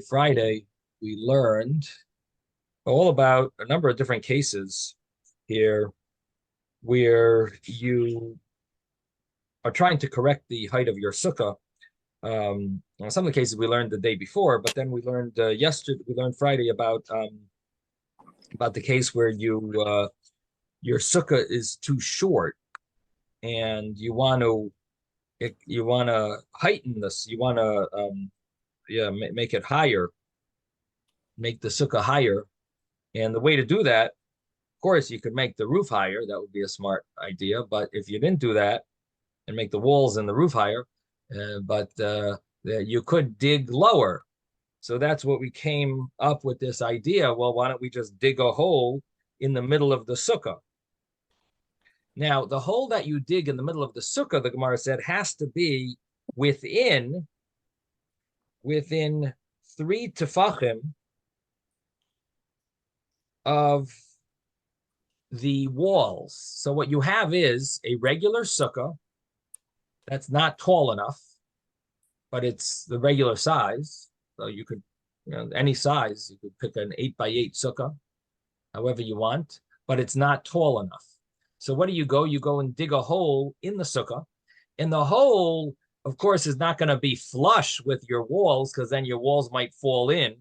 Friday, we learned all about a number of different cases here where you are trying to correct the height of your sukkah. Some of the cases we learned the day before, but then we learned Friday about the case where your sukkah is too short and you want to heighten this. You want to make it higher, make the sukkah higher. And the way to do that, of course, you could make the roof higher. That would be a smart idea. But if you didn't do that and make the walls and the roof higher, you could dig lower. So that's what we came up with this idea. Well, why don't we just dig a hole in the middle of the sukkah? Now, the hole that you dig in the middle of the sukkah, the Gemara said, has to be within 3 tefachim of the walls. So what you have is a regular sukkah that's not tall enough, but it's the regular size. So you could, any size, you could pick an 8x8 sukkah, however you want, but it's not tall enough. So what do? You go and dig a hole in the sukkah, and the hole, of course, is not going to be flush with your walls because then your walls might fall in.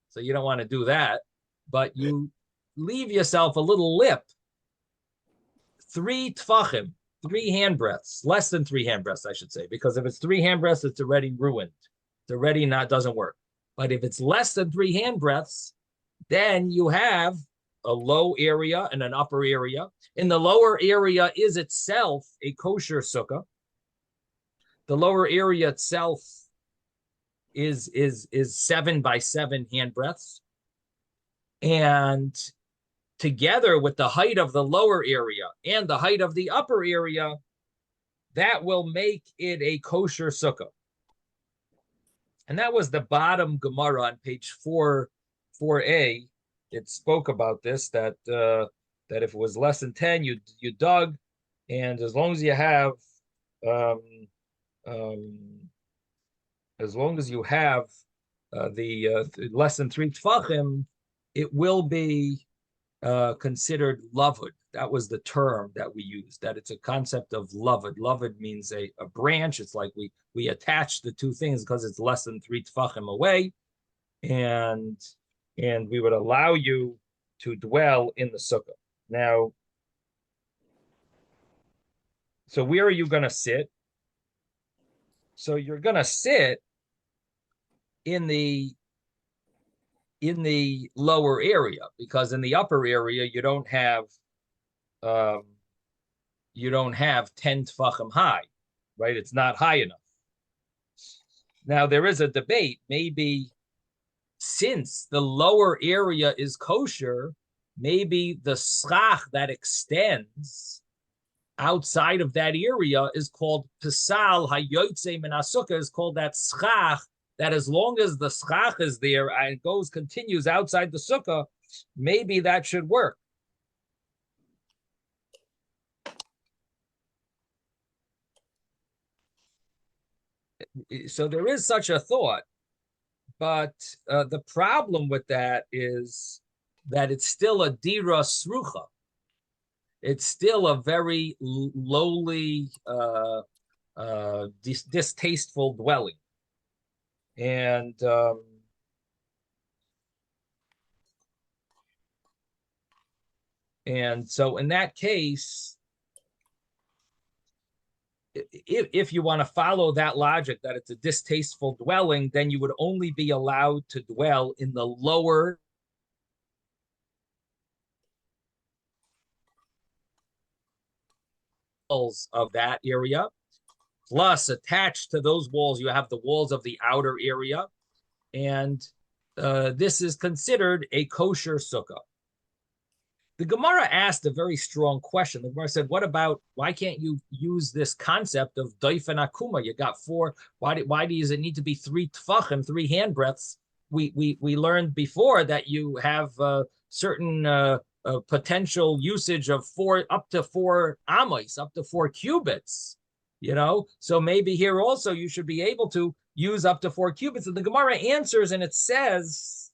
So you don't want to do that. But you leave yourself a little lip, 3 tfachim, 3 handbreadths, less than 3 handbreadths, I should say, because if it's 3 handbreadths, it's already ruined. It's already doesn't work. But if it's less than 3 handbreadths, then you have a low area and an upper area. And the lower area is itself a kosher sukkah. The lower area itself is 7 by 7 handbreadths. And together with the height of the lower area and the height of the upper area, that will make it a kosher sukkah. And that was the bottom Gemara on page 4a. It spoke about this, that if it was less than 10, you dug, and as long as you have the less than 3 tefachim, it will be considered lavud. That was the term that we used, that it's a concept of lavud. Lavud means a branch. It's like we attach the two things because it's less than 3 tefachim away, and we would allow you to dwell in the sukkah. Now, so where are you going to sit? So you're going to sit in the lower area, because in the upper area you don't have 10 tefachim high, right? It's not high enough. Now there is a debate. Maybe since the lower area is kosher, maybe the schach that extends outside of that area is called pisal hayotze min hasukah, is called that schach, that as long as the schach is there and continues outside the sukkah, maybe that should work. So there is such a thought, but the problem with that is that it's still a dira srucha. It's still a very lowly, distasteful dwelling. And so in that case, if you want to follow that logic that it's a distasteful dwelling, then you would only be allowed to dwell in the lower walls of that area. Plus, attached to those walls, you have the walls of the outer area. And this is considered a kosher sukkah. The Gemara asked a very strong question. The Gemara said, why can't you use this concept of doif and akuma? You got 4. Why does it need to be 3 tefachim, 3 handbreadths? We learned before that you have certain potential usage of up to 4 amos, up to 4 cubits. So maybe here also you should be able to use up to 4 cubits. And the Gemara answers and it says,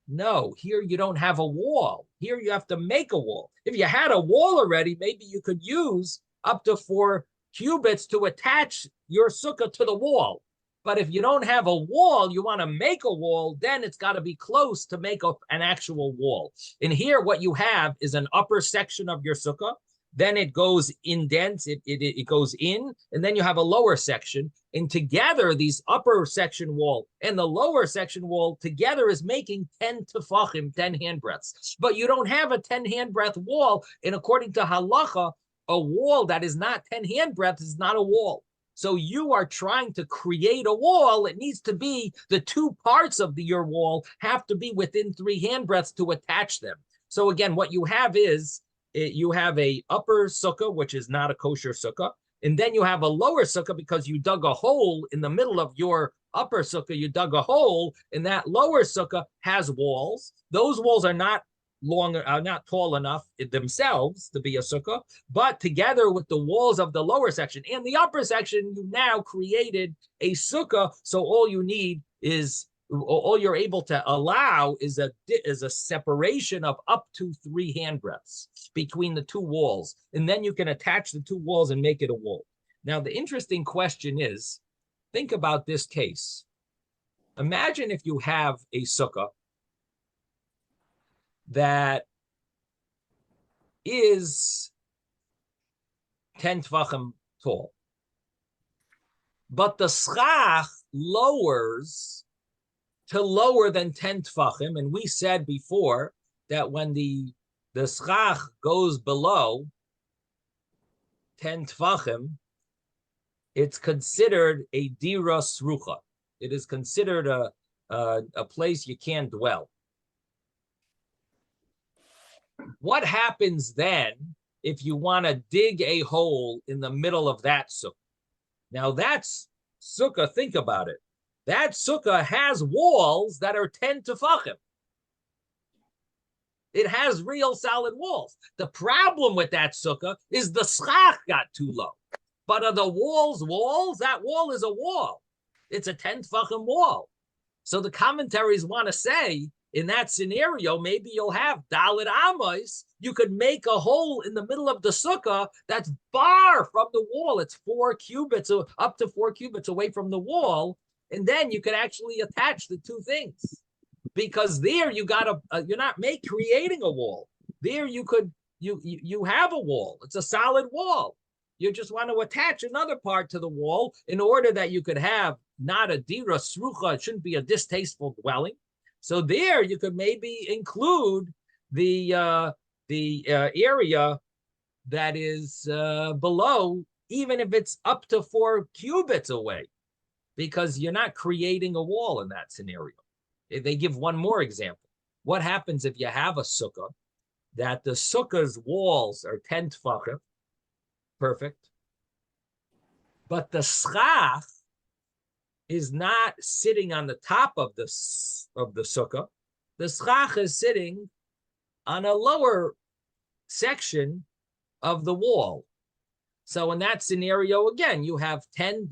no, here you don't have a wall. Here you have to make a wall. If you had a wall already, maybe you could use up to 4 cubits to attach your sukkah to the wall. But if you don't have a wall, you want to make a wall, then it's got to be close to make up an actual wall. And here what you have is an upper section of your sukkah. Then it goes indents, it goes in, and then you have a lower section. And together, these upper section wall and the lower section wall together is making 10 tefachim, 10 handbreadths. But you don't have a 10 handbreadth wall. And according to halacha, a wall that is not 10 handbreadths is not a wall. So you are trying to create a wall. It needs to be the 2 parts of your wall have to be within 3 handbreadths to attach them. So again, what you have is you have a upper sukkah, which is not a kosher sukkah, and then you have a lower sukkah because you dug a hole in the middle of your upper sukkah. You dug a hole, and that lower sukkah has walls. Those walls are not not tall enough themselves to be a sukkah, but together with the walls of the lower section and the upper section, you now created a sukkah. So all you need is all you're able to allow is a separation of up to 3 handbreadths between the 2 walls. And then you can attach the 2 walls and make it a wall. Now, the interesting question is, think about this case. Imagine if you have a sukkah that is 10 tvachim tall, but the schach lowers to lower than 10 tefachim. And we said before that when the schach goes below 10 tefachim, it's considered a dira srucha. It is considered a place you can't dwell. What happens then if you want to dig a hole in the middle of that sukkah? Now that's sukkah, think about it. That sukkah has walls that are 10 tefachim. It has real solid walls. The problem with that sukkah is the schach got too low. But are the walls? That wall is a wall. It's a 10 tefachim wall. So the commentaries want to say, in that scenario, maybe you'll have Dalit Amos. You could make a hole in the middle of the sukkah that's far from the wall. It's 4 cubits, up to 4 cubits away from the wall. And then you could actually attach the 2 things, because there you you're not creating a wall. There you have a wall. It's a solid wall. You just want to attach another part to the wall in order that you could have not a dira srucha. It shouldn't be a distasteful dwelling. So there you could maybe include the area that is below, even if it's up to 4 cubits away, because you're not creating a wall in that scenario. They give one more example. What happens if you have a sukkah that the sukkah's walls are 10 tefachim, perfect, but the schach is not sitting on the top of the sukkah. The schach is sitting on a lower section of the wall. So in that scenario, again, you have a 10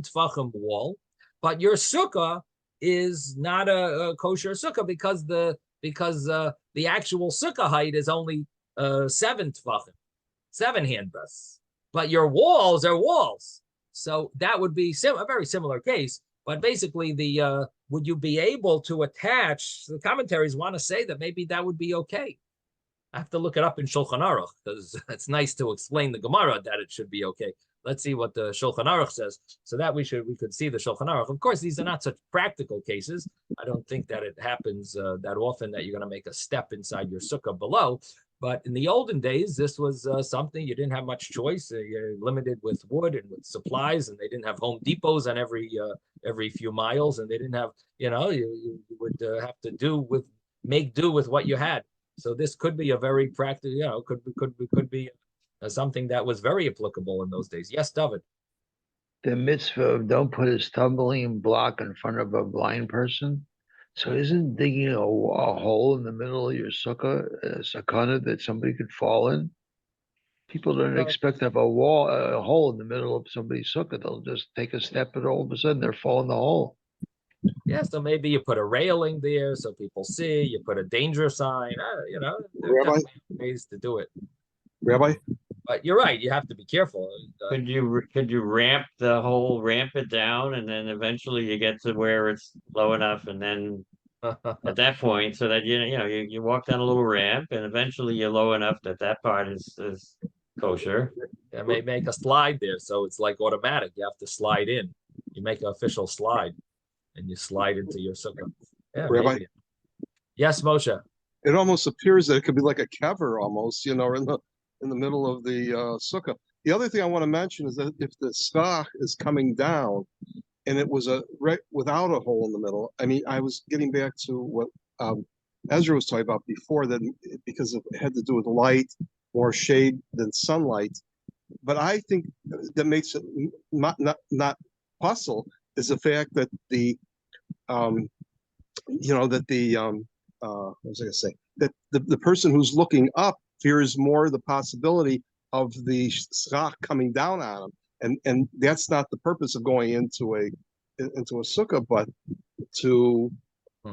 tefachim wall, but your sukkah is not a kosher sukkah because the actual sukkah height is only 7 tefachim, 7 handbreadths. But your walls are walls. So that would be a very similar case. But basically, would you be able to attach? The commentaries want to say that maybe that would be okay. I have to look it up in Shulchan Aruch because it's nice to explain the Gemara that it should be okay. Let's see what the Shulchan Aruch says, so that we could see the Shulchan Aruch. Of course, these are not such practical cases. I don't think that it happens that often that you're going to make a step inside your sukkah below. But in the olden days, this was something you didn't have much choice. You're limited with wood and with supplies, and they didn't have Home Depots on every few miles, and they didn't have, you would have to make do with what you had. So this could be a very practical, could be something that was very applicable in those days. Yes, David. The mitzvah of don't put a stumbling block in front of a blind person. So isn't digging a hole in the middle of your sukkah a sakana that somebody could fall in? People don't expect to have a hole in the middle of somebody's sukkah. They'll just take a step and all of a sudden they're falling in the hole. Yeah, so maybe you put a railing there so people see. You put a danger sign. There are Rabbi, definitely ways to do it. Rabbi, But you're right. You have to be careful. Could you ramp it down, and then eventually you get to where it's low enough, and then at that point, so that you walk down a little ramp, and eventually you're low enough that that part is kosher. Yeah, may make a slide there, so it's like automatic. You have to slide in. You make an official slide, and you slide into your sukkah. Yeah, Rabbi. maybe. Yes, Moshe. it almost appears that it could be like a kever almost, in the middle of the sukkah. The other thing I want to mention is that if the schach is coming down and it was without a hole in the middle, I mean, I was getting back to what Ezra was talking about before, that because it had to do with light, more shade than sunlight. But I think that makes it not possible is the fact that what was I going to say? That the person who's looking up fears more the possibility of the schach coming down on him, and that's not the purpose of going into a sukkah, but to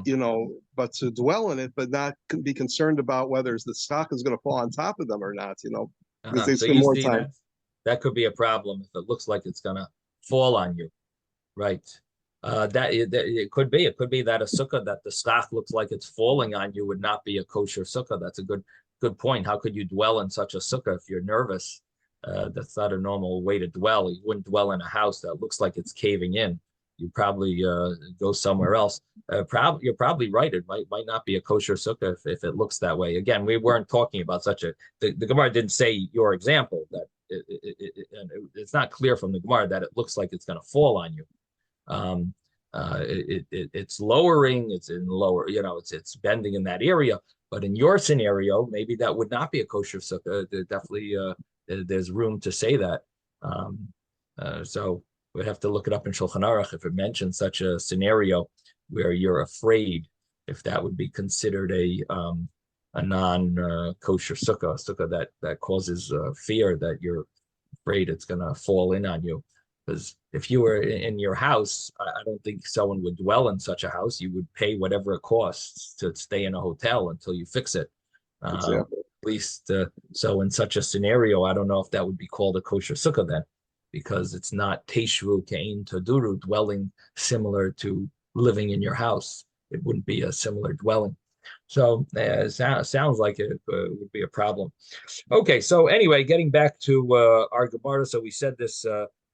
to dwell in it, but not be concerned about whether the schach is going to fall on top of them or not. Because they So spend you more see time. that could be a problem if it looks like it's gonna fall on you, right? That it could be. It could be that a sukkah that the schach looks like it's falling on you would not be a kosher sukkah. That's a good point. How could you dwell in such a sukkah if you're nervous? That's not a normal way to dwell. You wouldn't dwell in a house that looks like it's caving in. You probably go somewhere else. You're probably right. It might not be a kosher sukkah if it looks that way. Again, we weren't talking about the Gemara didn't say your example that it's not clear from the Gemara that it looks like it's going to fall on you. It's lowering, it's in lower, it's bending in that area. But in your scenario, maybe that would not be a kosher sukkah. Definitely, there's room to say that. So we'd have to look it up in Shulchan Aruch if it mentions such a scenario where you're afraid, if that would be considered a non-kosher sukkah, a sukkah that causes fear that you're afraid it's going to fall in on you. Because if you were in your house, I don't think someone would dwell in such a house. You would pay whatever it costs to stay in a hotel until you fix it. Exactly. At least, so in such a scenario, I don't know if that would be called a kosher sukkah then, because it's not teshvu kein taduru, dwelling similar to living in your house. It wouldn't be a similar dwelling. So sounds like it would be a problem. Okay, so anyway, getting back to our Gemara, so we said this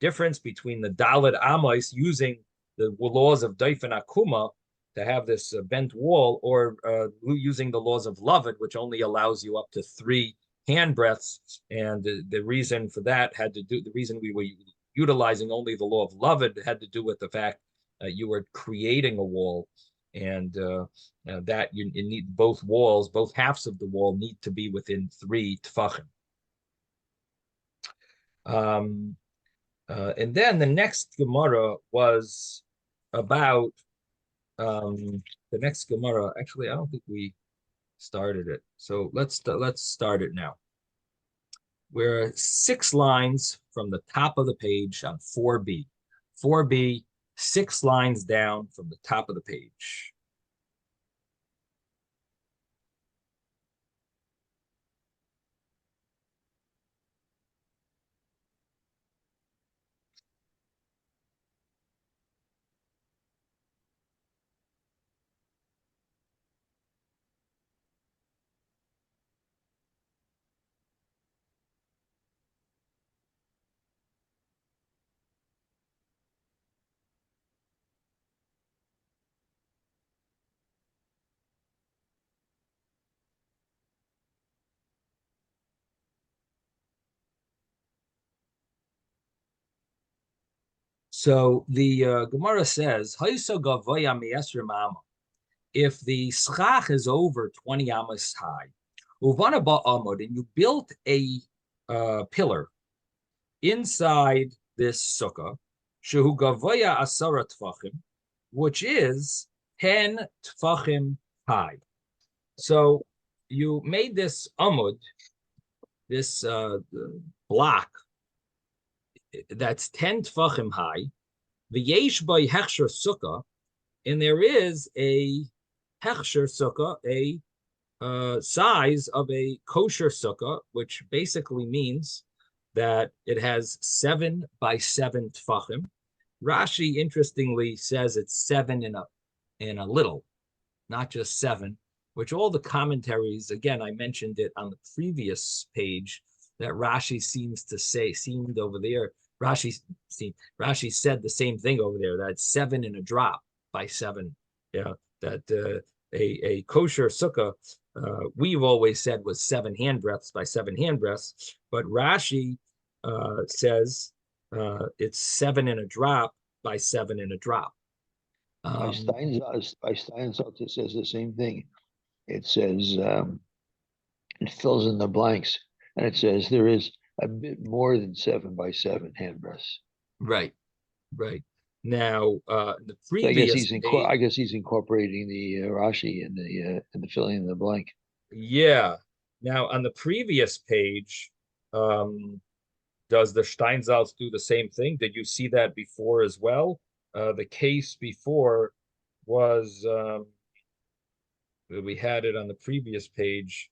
difference between the Dalit Amos using the laws of Daif and Akuma to have this bent wall, or using the laws of Lavid, which only allows you up to 3 hand breadths. And the reason for that the reason we were utilizing only the law of Lavid had to do with the fact you were creating a wall, and that you need both halves of the wall need to be within 3 tefachim. And then the next Gemara was about the next Gemara. Actually, I don't think we started it, so let's start it now. We're 6 lines from the top of the page on 4b. 4b, 6 lines down from the top of the page. So the Gemara says, if the schach is over 20 amos high, and you built a pillar inside this sukkah, shehu gavoya asara tfachim, which is 10 tfachim high. So you made this amud this block that's 10 tfachim high, the yesh by hechsher sukkah, and there is a hechsher sukkah, a size of a kosher sukkah, which basically means that it has 7 by 7 tfachim. Rashi, interestingly, says it's 7 and a little, not just 7, which all the commentaries, again, I mentioned it on the previous page, that Rashi seemed over there. Rashi said the same thing over there, that 7 and a drop by 7. Yeah, that a kosher sukkah, we've always said was 7 handbreadths by 7 handbreadths, but Rashi says it's 7 and a drop by 7 and a drop. By Steinsaltz, it says the same thing. It says it fills in the blanks, and it says there is a bit more than 7 by 7 handbreadths. Right. Now, the So I guess previous he's incorporating the Rashi in the filling in the blank. Yeah. Now, on the previous page, does the Steinsaltz do the same thing? Did you see that before as well? The case before was we had it on the previous page.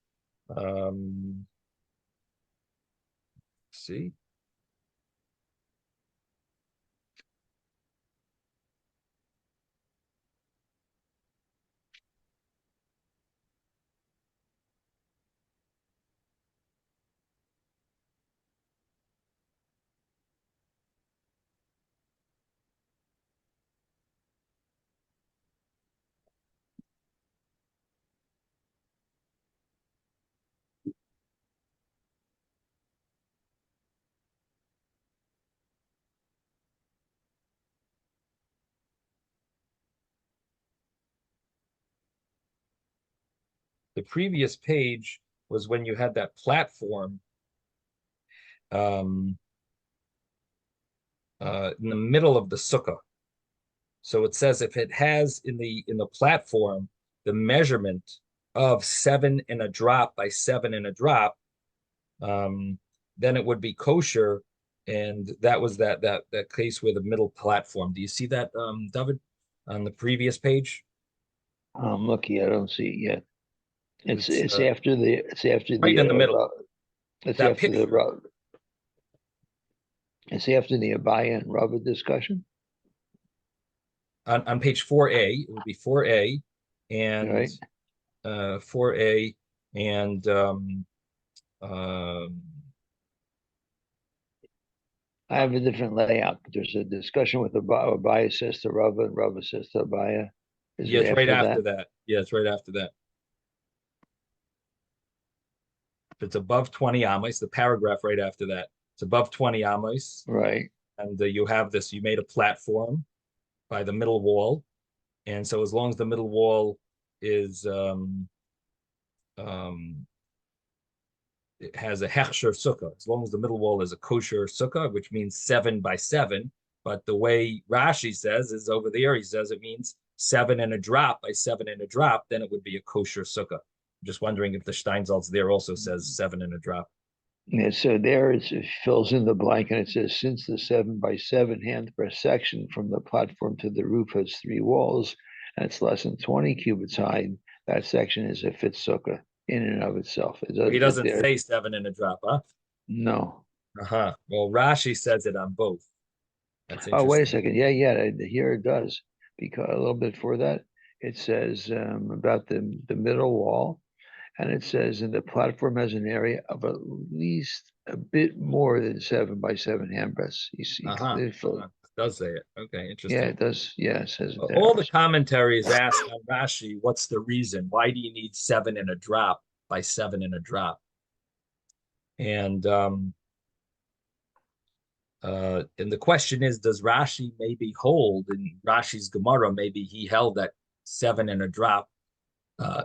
See. The previous page was when you had that platform in the middle of the sukkah. So it says if it has in the platform the measurement of 7 and a drop by 7 and a drop, then it would be kosher. And that was that case with the middle platform. Do you see that, David, on the previous page? I'm lucky I don't see it yet. It's right after the in the middle. It's That after picture. It's after the Abaya and Rava discussion. On page 4A, it would be 4A and Right. 4A and I have a different layout, but there's a discussion with Abaya says to Rava and Rava says to Abaya. yeah, it's right after that. Yeah, it's right after that. If it's above 20 amos, the paragraph right after that, it's above 20 amos. Right. And you have this, you made a platform by the middle wall. And so as long as the middle wall is, it has a hechsher sukkah, as long as the middle wall is a kosher sukkah, which means 7 by 7. But the way Rashi says is over there, he says it means 7 and a drop by 7 and a drop, then it would be a kosher sukkah. I'm just wondering if the Steinsaltz there also says 7 and a drop. Yeah, so there it fills in the blank and it says, since the 7 by 7 handbreadth section from the platform to the roof has 3 walls and it's less than 20 cubits high, that section is a fit sukkah in and of itself. He doesn't say 7 and a drop, huh? No. Well, Rashi says it on both. That's interesting. Oh, wait a second. Yeah, here it does. Because a little bit for that, it says about the middle wall. And it says, and the platform has an area of at least a bit more than 7 by 7 handbreadths. You see, it does say it. Okay, interesting. Yeah, it does. Yeah, it says it there. All the commentaries ask on Rashi, what's the reason? Why do you need 7 and a drop by 7 and a drop? And the question is, does Rashi maybe hold in Rashi's Gemara? Maybe he held that 7 and a drop.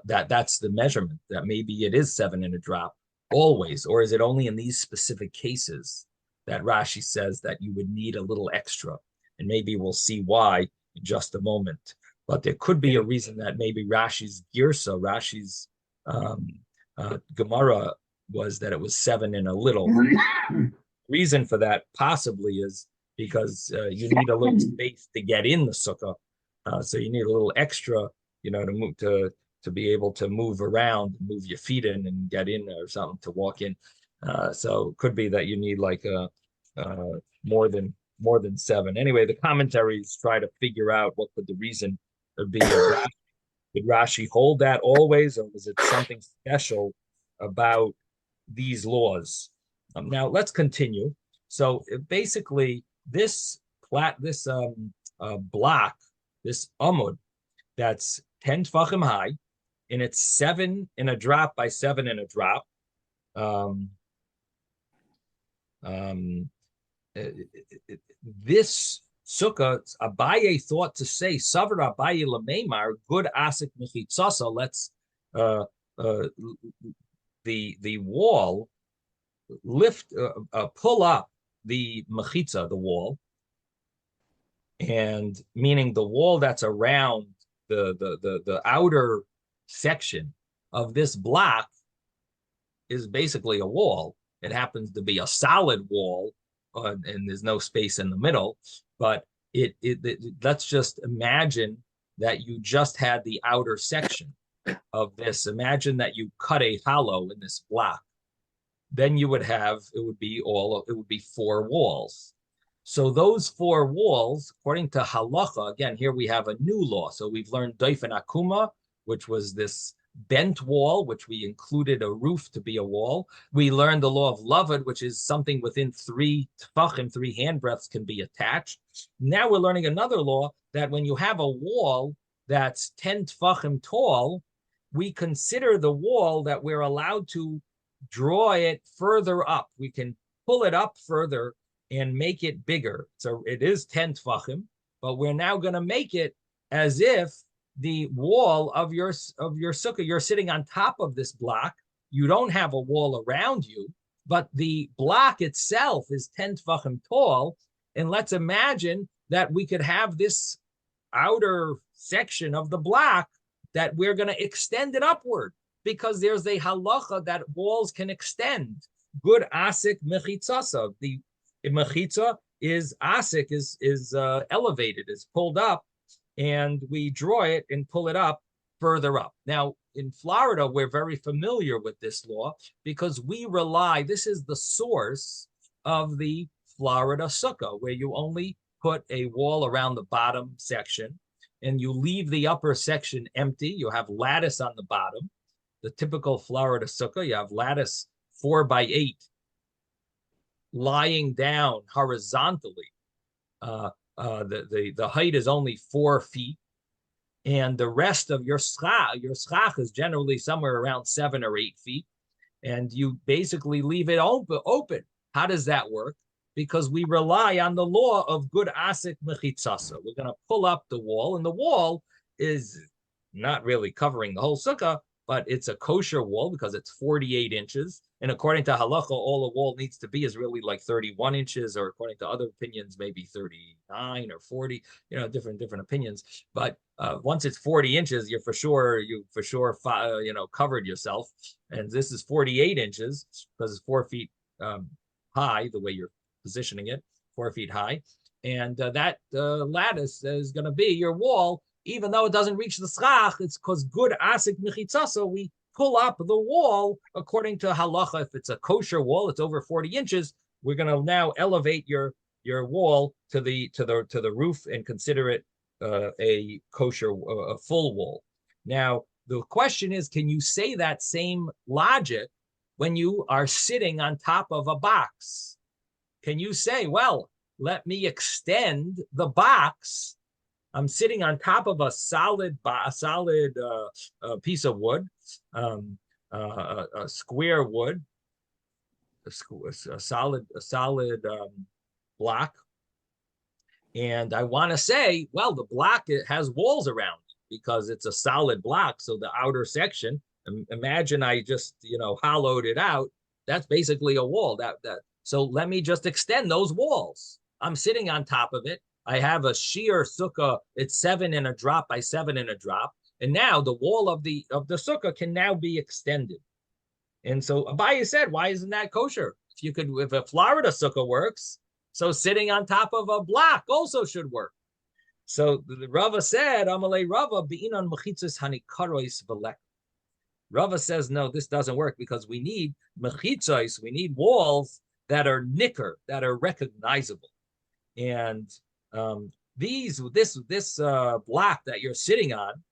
That's the measurement, that maybe it is 7 and a drop always, or is it only in these specific cases that Rashi says that you would need a little extra? And maybe we'll see why in just a moment. But there could be a reason that maybe Rashi's Girsa, Rashi's Gemara was that it was 7 and a little. Reason for that possibly is because you need a little space to get in the sukkah. So you need a little extra, to move to be able to move around, move your feet in and get in or something to walk in. So it could be that you need like more than 7. Anyway, the commentaries try to figure out what could the reason be. Did Rashi hold that always, or was it something special about these laws? Now let's continue. So basically, this block, this amud, that's 10 tefachim high, and it's 7 in a drop by 7 in a drop. This sukkah, Abaye thought to say, Savra Abaye Lameimar, good asik mechitzasa. Let's the wall lift, pull up the mechitza, the wall, and meaning the wall that's around the outer section of this block is basically a wall. It happens to be a solid wall, and there's no space in the middle. But let's just imagine that you just had the outer section of this. Imagine that you cut a hollow in this block. Then you would have, it would be 4 walls. So those 4 walls, according to halacha, again, here we have a new law. So we've learned doifen akuma, which was this bent wall, which we included a roof to be a wall. We learned the law of lavud, which is something within 3 tefachim, 3 handbreadths can be attached. Now we're learning another law that when you have a wall that's 10 tefachim tall, we consider the wall that we're allowed to draw it further up. We can pull it up further and make it bigger. So it is 10 tefachim, but we're now going to make it as if the wall of your sukkah, you're sitting on top of this block. You don't have a wall around you, but the block itself is 10 tefachim tall. And let's imagine that we could have this outer section of the block that we're going to extend it upward, because there's a halacha that walls can extend. Good asik mechitzasa. The mechitza is asik, is elevated, is pulled up, and we draw it and pull it up further up. Now, in Florida, we're very familiar with this law because we rely, this is the source of the Florida sukkah, where you only put a wall around the bottom section and you leave the upper section empty. You have lattice on the bottom. The typical Florida sukkah, you have lattice 4 by 8 lying down horizontally. The height is only 4 feet, and the rest of your schach is generally somewhere around 7 or 8 feet, and you basically leave it open. How does that work? Because we rely on the law of good asik mechitzasa. We're going to pull up the wall, and the wall is not really covering the whole sukkah, but it's a kosher wall because it's 48 inches. And according to halacha, all a wall needs to be is really like 31 inches, or according to other opinions, maybe 39 or 40, different opinions. But once it's 40 inches, you for sure covered yourself. And this is 48 inches because it's 4 feet high, the way you're positioning it, 4 feet high. And that lattice is going to be your wall. Even though it doesn't reach the schach, it's because good asik mechitzasa, we pull up the wall according to halacha. If it's a kosher wall, it's over 40 inches. We're going to now elevate your wall to the roof and consider it a kosher, a full wall. Now the question is, can you say that same logic when you are sitting on top of a box? Can you say, well, let me extend the box? I'm sitting on top of a solid piece of wood, a square wood, a solid block, and I want to say, well, the block, it has walls around because it's a solid block. So the outer section, imagine I just hollowed it out. That's basically a wall. So let me just extend those walls. I'm sitting on top of it. I have a sheer sukkah. It's 7 in a drop by 7 in a drop. And now the wall of the sukkah can now be extended. And so Abaye said, why isn't that kosher? If a Florida sukkah works, so sitting on top of a block also should work. So the Rava said, Amalei Rava, be'inan mechitzas hanikarois v'lek. Rava says, no, this doesn't work because we need mechitzos, we need walls that are nicker, that are recognizable. And this block that you're sitting on,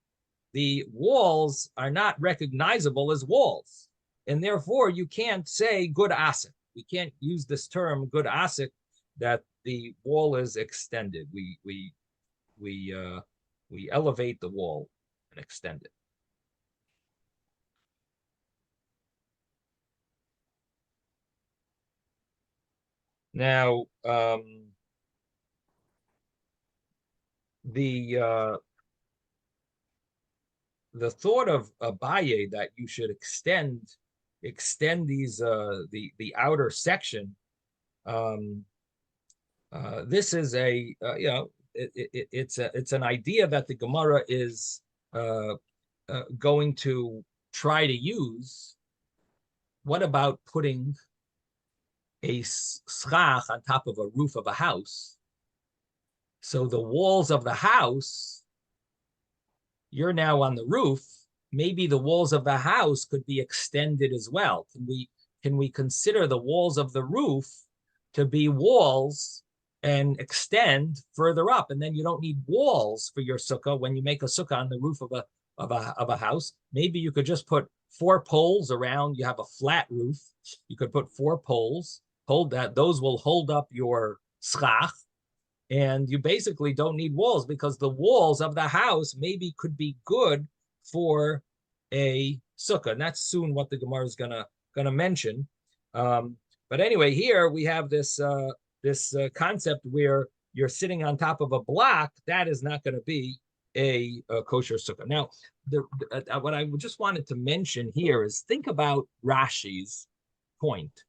the walls are not recognizable as walls. And therefore, you can't say good asik. We can't use this term good asik that the wall is extended. We elevate the wall and extend it. Now, the thought of Abaye that you should extend these the outer section. This is a it's an idea that the Gemara is going to try to use. What about putting a schach on top of a roof of a house? So the walls of the house, you're now on the roof. Maybe the walls of the house could be extended as well. Can we consider the walls of the roof to be walls and extend further up? And then you don't need walls for your sukkah when you make a sukkah on the roof of a house. Maybe you could just put 4 poles around. You have a flat roof. You could put 4 poles. Those will hold up your schach. And you basically don't need walls because the walls of the house maybe could be good for a sukkah. And that's soon what the Gemara is gonna mention. But anyway, here we have this concept where you're sitting on top of a block. That is not going to be a kosher sukkah. Now, what I just wanted to mention here is think about Rashi's point.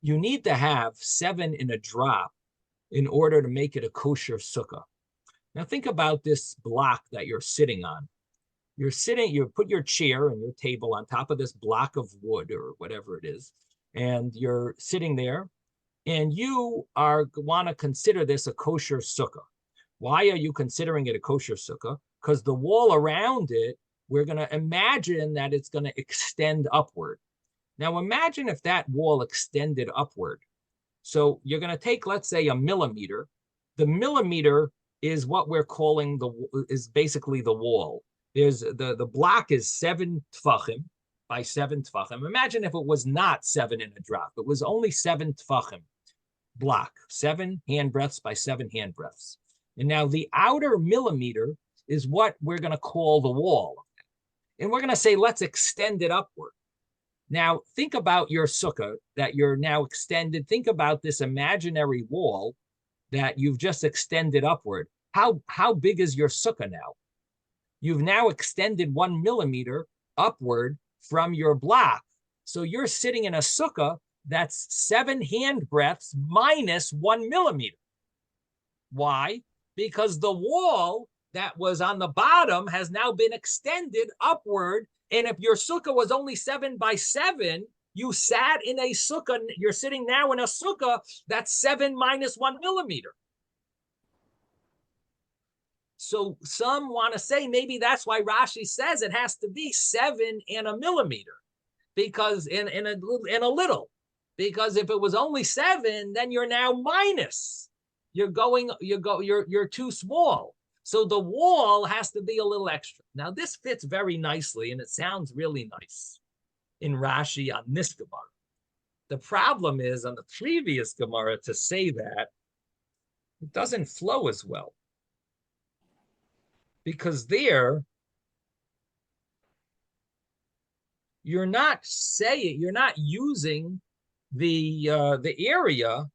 You need to have 7 in a drop in order to make it a kosher sukkah. Now think about this block that you're sitting on. You put your chair and your table on top of this block of wood or whatever it is, and you're sitting there, and you want to consider this a kosher sukkah. Why are you considering it a kosher sukkah? Because the wall around it, we're going to imagine that it's going to extend upward. Now imagine if that wall extended upward. So you're going to take, let's say, a millimeter. The millimeter is what we're calling is basically the wall. There's the block is 7 tfachim by 7 tfachim. Imagine if it was not 7 in a drop. It was only 7 tfachim block, 7 handbreadths by 7 handbreadths. And now the outer millimeter is what we're going to call the wall. And we're going to say, let's extend it upward. Now, think about your sukkah that you're now extended. Think about this imaginary wall that you've just extended upward. How big is your sukkah now? You've now extended 1 millimeter upward from your block. So you're sitting in a sukkah that's 7 handbreadths minus 1 millimeter. Why? Because the wall that was on the bottom has now been extended upward. And if your sukkah was only 7 by 7, you sat in a sukkah. You're sitting now in a sukkah that's 7 minus 1 millimeter. So some want to say maybe that's why Rashi says it has to be 7 and a millimeter, because in a little, because if it was only 7, then you're now minus. You're too small. So the wall has to be a little extra. Now this fits very nicely, and it sounds really nice in Rashi on this Gemara. The problem is on the previous Gemara to say that it doesn't flow as well. Because there, you're not using the area,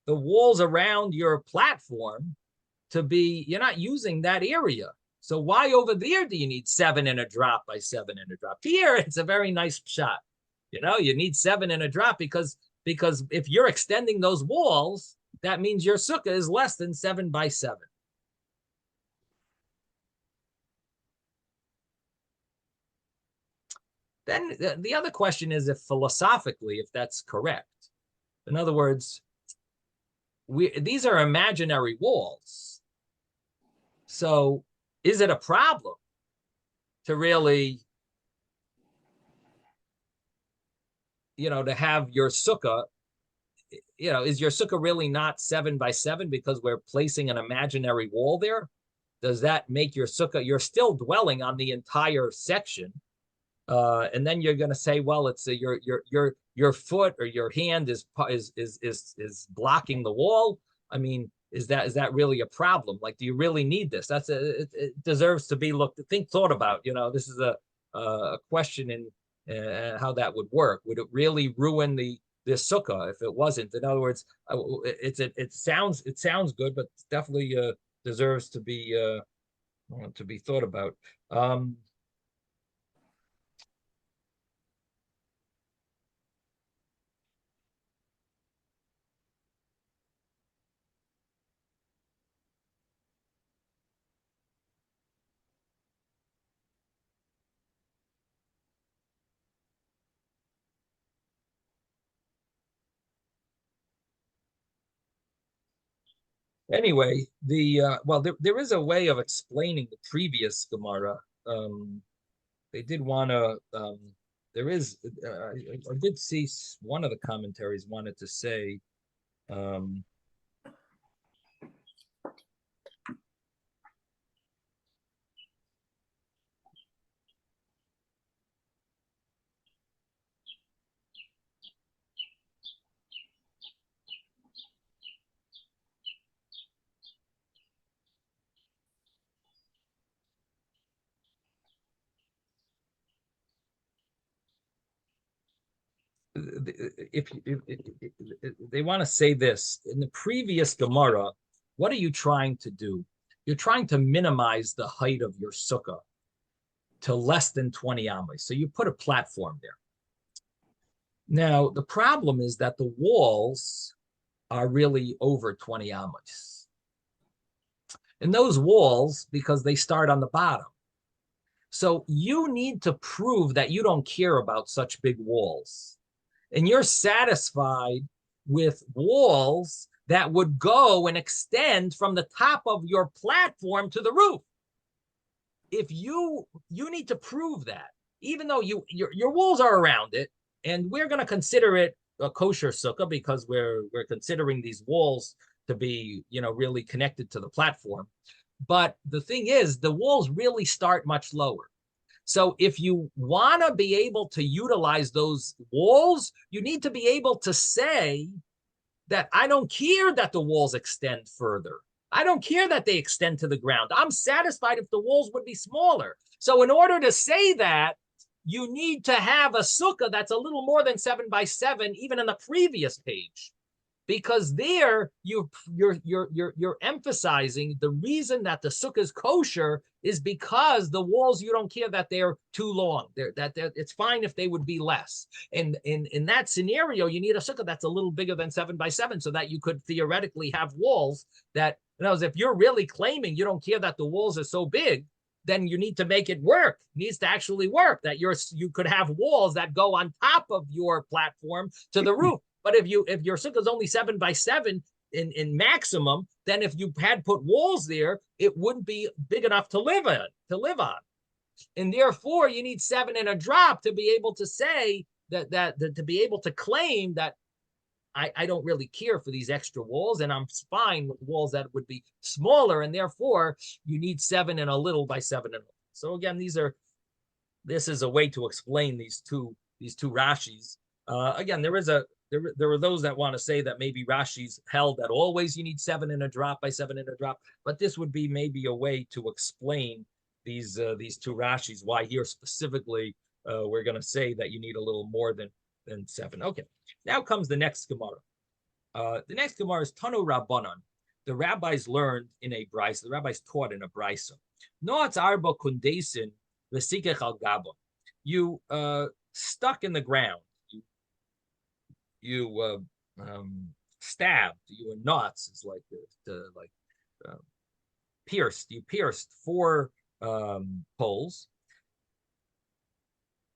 the walls around your platform you're not using that area. So why over there do you need 7 in a drop by 7 in a drop? Here, it's a very nice shot. You need 7 in a drop because if you're extending those walls, that means your sukkah is less than 7 by 7. Then the other question is if philosophically, if that's correct. In other words, these are imaginary walls. So is it a problem to really, to have your sukkah, is your sukkah really not 7 by 7 because we're placing an imaginary wall there? Does that make your sukkah, you're still dwelling on the entire section. And then you're going to say, well, it's your foot or your hand is blocking the wall. I mean, is that really a problem? Like, do you really need this? It deserves to be thought about. This is a question in how that would work. Would it really ruin the sukkah if it wasn't? In other words, it sounds good, but definitely deserves to be thought about. Anyway, there is a way of explaining the previous Gemara. They did want to. There is. I did see one of the commentaries wanted to say. If they want to say this in the previous Gemara, what are you trying to do? You're trying to minimize the height of your sukkah to less than 20 amas. So you put a platform there. Now, the problem is that the walls are really over 20 amas. And those walls, because they start on the bottom. So you need to prove that you don't care about such big walls. And you're satisfied with walls that would go and extend from the top of your platform to the roof. If you need to prove that, even though your walls are around it, and we're going to consider it a kosher sukkah because we're considering these walls to be, really connected to the platform. But the thing is, the walls really start much lower. So if you want to be able to utilize those walls, you need to be able to say that I don't care that the walls extend further. I don't care that they extend to the ground. I'm satisfied if the walls would be smaller. So in order to say that, you need to have a sukkah that's a little more than 7 by 7, even in the previous page. Because there you're emphasizing the reason that the sukkah is kosher is because the walls, you don't care that they're too long. It's fine if they would be less. And in that scenario, you need a sukkah that's a little bigger than 7 by 7 so that you could theoretically have walls that, if you're really claiming you don't care that the walls are so big, then you need to make it work. It needs to actually work, that you could have walls that go on top of your platform to the roof. But if your sukkah is only 7 by 7 in maximum, then if you had put walls there, it wouldn't be big enough to live on. And therefore, you need 7 and a drop to be able to say that to be able to claim that I don't really care for these extra walls, and I'm fine with walls that would be smaller, and therefore you need 7 and a little by 7 and a little. So again, this is a way to explain these two Rashis. Again, there are those that want to say that maybe Rashi's held that always you need 7 and a drop by 7 and a drop, but this would be maybe a way to explain these two Rashis, why here specifically we're going to say that you need a little more than 7. Okay, now comes the next Gemara. The next Gemara is Tanu Rabbanan. The rabbis learned in a brisa. The rabbis taught in a brisa. Noatz arba kundesin v'sikech al gabon. You stuck in the ground. You stabbed. You were knots. Is like pierced. You pierced 4 poles.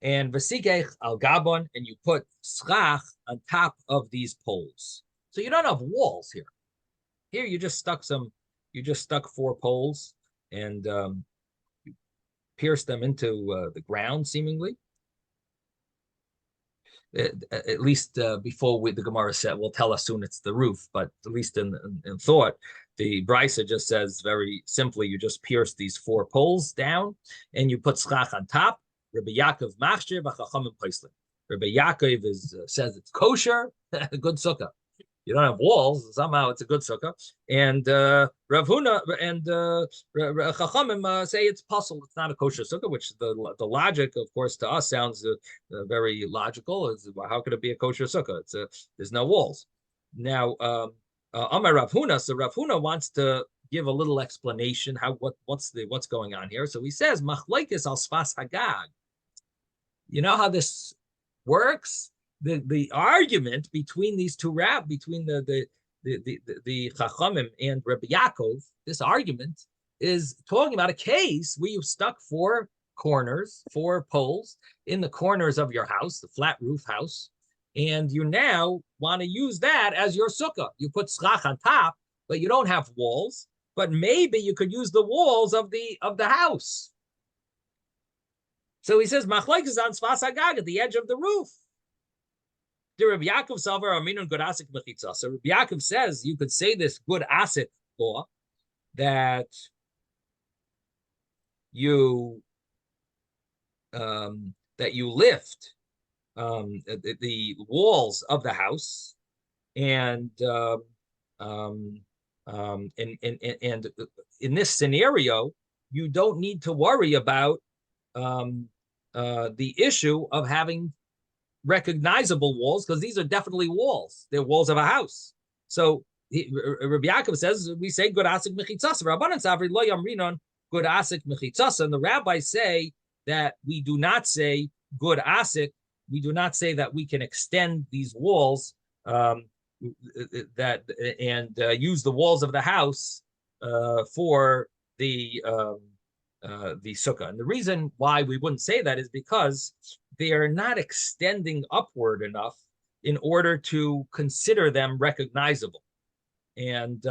and Vesikech al Gabon, and you put schach on top of these poles. So you don't have walls here. Here you just stuck 4 poles and you pierced them into the ground, seemingly. At least before the Gemara said, will tell us soon it's the roof, but at least in thought, the Brisa just says very simply, you just pierce these 4 poles down and you put schach on top. Rabbi Yaakov machshir v'chachamim paislim. Rabbi Yaakov says it's kosher, a good sukkah. You don't have walls, somehow it's a good sukkah. And Rav Huna and Chachamim say it's puzzle, it's not a kosher sukkah, which the logic, of course, to us sounds very logical. How could it be a kosher sukkah? There's no walls. Now, Amar Rav Huna, so Rav Huna wants to give a little explanation what's going on here. So he says, Machlekes al Sfas Hagag. You know how this works? The argument between these two between the Chachamim and Rabbi Yaakov, this argument is talking about a case where you've stuck 4 poles in the corners of your house, the flat roof house, and you now want to use that as your sukkah. You put schach on top, but you don't have walls. But maybe you could use the walls of the house. So he says, Machlekes is on Sfas Hagag at the edge of the roof. Rabbi Yaakov Salvar Aminun good asik mechitza. So Rabbi Yaakov says you could say this good asik law that you lift the walls of the house and in this scenario you don't need to worry about the issue of having recognizable walls, because these are definitely walls. They're walls of a house. So Rabbi Yaakov says we say good asik mechitzas. Rabbanan savri lo yamrinon good asik mechitzas, and the rabbis say that we do not say good asik. We do not say that we can extend these walls use the walls of the house for the sukkah. And the reason why we wouldn't say that is because they are not extending upward enough in order to consider them recognizable. And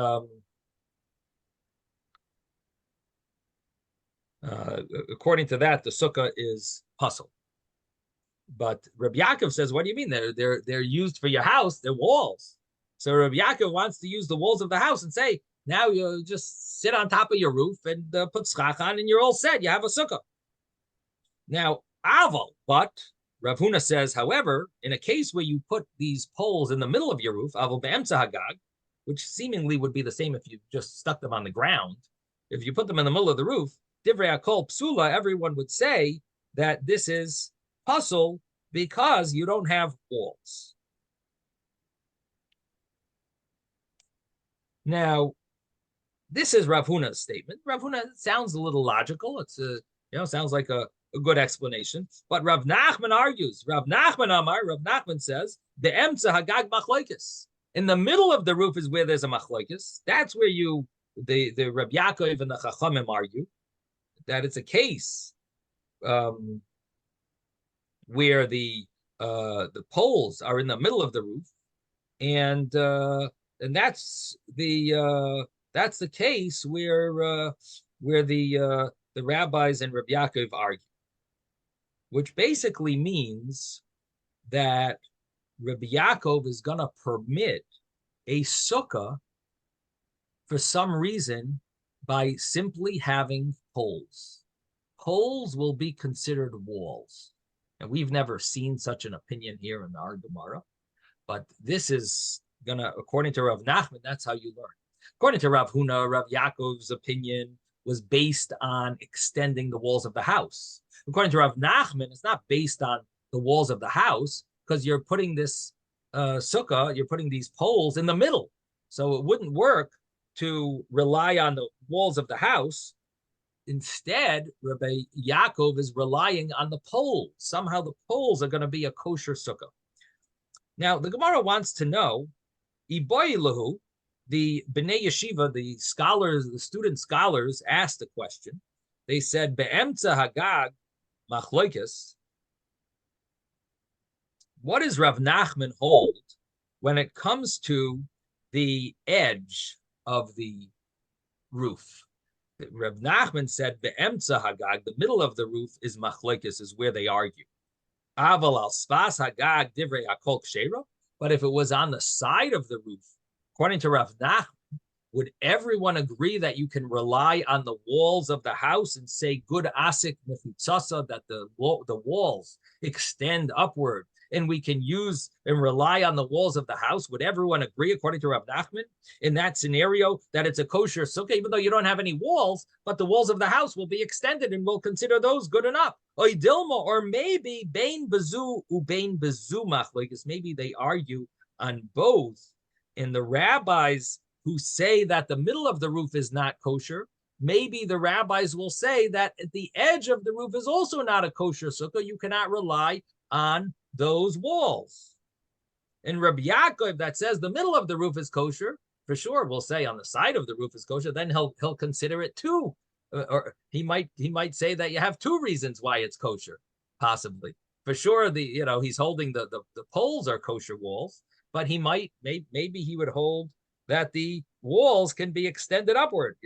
according to that, the sukkah is puzzle. But Rabbi Yaakov says, what do you mean? They're used for your house, they're walls. So Rabbi Yaakov wants to use the walls of the house and say, now you just sit on top of your roof and put schach on and you're all set. You have a sukkah. Now, Aval, but Rav Huna says, however, in a case where you put these poles in the middle of your roof, Aval be'emtza hagag, which seemingly would be the same if you just stuck them on the ground. If you put them in the middle of the roof, divrei hakol psula, everyone would say that this is puzzle because you don't have walls. Now, this is Rav Huna's statement. Rav Huna sounds a little logical. It's sounds like a good explanation. But Rav Nachman argues. Rav Nachman says, the emtza hagag machlokes. In the middle of the roof is where there's a machlokes. That's where the Rabbi Yaakov and the Chachamim argue that it's a case where the poles are in the middle of the roof, and that's the case where the rabbis and Rabbi Yaakov argue, which basically means that Rabbi Yaakov is going to permit a sukkah for some reason by simply having poles. Poles will be considered walls. And we've never seen such an opinion here in our Gemara. But this is going to, according to Rav Nachman, that's how you learn. According to Rav Huna, Rav Yaakov's opinion was based on extending the walls of the house. According to Rav Nachman, it's not based on the walls of the house because you're putting this sukkah, you're putting these poles in the middle. So it wouldn't work to rely on the walls of the house. Instead, Rabbi Yaakov is relying on the poles. Somehow the poles are going to be a kosher sukkah. Now, the Gemara wants to know, Iboilahu, the Bnei Yeshiva, the scholars, the student scholars asked the question. They said, Be'emtza hagag machlokes, what does Rav Nachman hold when it comes to the edge of the roof? Rav Nachman said, "Be'emtza hagag," the middle of the roof is machlokes, is where they argue. Aval al spas hagag divrei hakol kshera. But if it was on the side of the roof, according to Rav Nachman, would everyone agree that you can rely on the walls of the house and say good asik mefutzasa, that the walls extend upward and we can use and rely on the walls of the house? Would everyone agree, according to Rav Nachman, in that scenario, that it's a kosher sukkah, even though you don't have any walls, but the walls of the house will be extended and we'll consider those good enough? Or maybe bein bezu ubein bezu machlokes, maybe they argue on both. And the rabbis who say that the middle of the roof is not kosher, maybe the rabbis will say that at the edge of the roof is also not a kosher sukkah. You cannot rely on those walls. And Rabbi Yaakov that says the middle of the roof is kosher, for sure will say on the side of the roof is kosher, then he'll consider it too. Or he might say that you have two reasons why it's kosher, possibly. For sure, he's holding the poles are kosher walls, but maybe he would hold that the walls can be extended upward,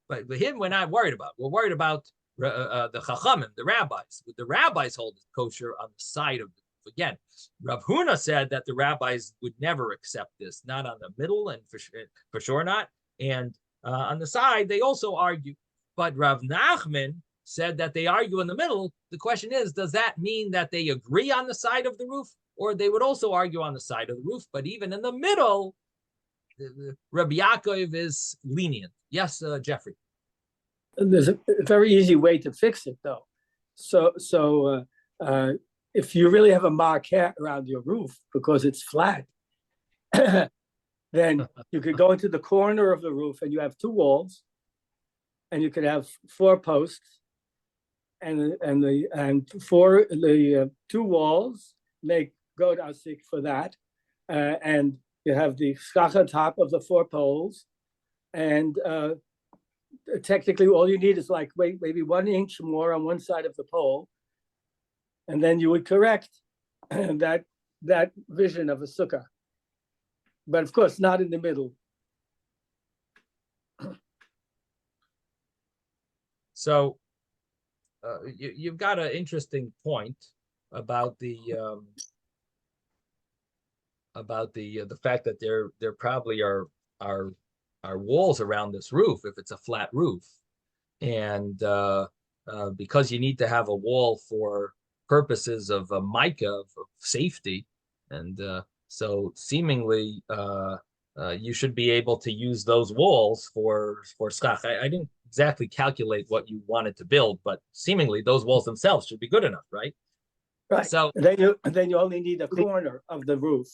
But with him, we're not worried about. We're worried about the chachamim, the rabbis. The rabbis hold kosher on the side of the roof. Again, Rav Huna said that the rabbis would never accept this, not on the middle, and for sure not. And on the side, they also argue. But Rav Nachman said that they argue in the middle. The question is, does that mean that they agree on the side of the roof, or they would also argue on the side of the roof? But even in the middle, Rabbi Yaakov is lenient. Yes, Jeffrey. There's a very easy way to fix it, though. So if you really have a marquette around your roof because it's flat, then you could go into the corner of the roof and you have two walls, and you could have 4 posts, and for the 2 walls make god asik for that, and you have the skacha top of the 4 poles, and technically all you need is like maybe 1 inch more on one side of the pole, and then you would correct that vision of a sukkah. But of course, not in the middle. So you've got an interesting point about the fact that there probably are walls around this roof if it's a flat roof, and because you need to have a wall for purposes of mica, of safety, and so seemingly you should be able to use those walls for schach. I didn't exactly calculate what you wanted to build, but seemingly those walls themselves should be good enough, right? Right. So and then you only need a corner of the roof.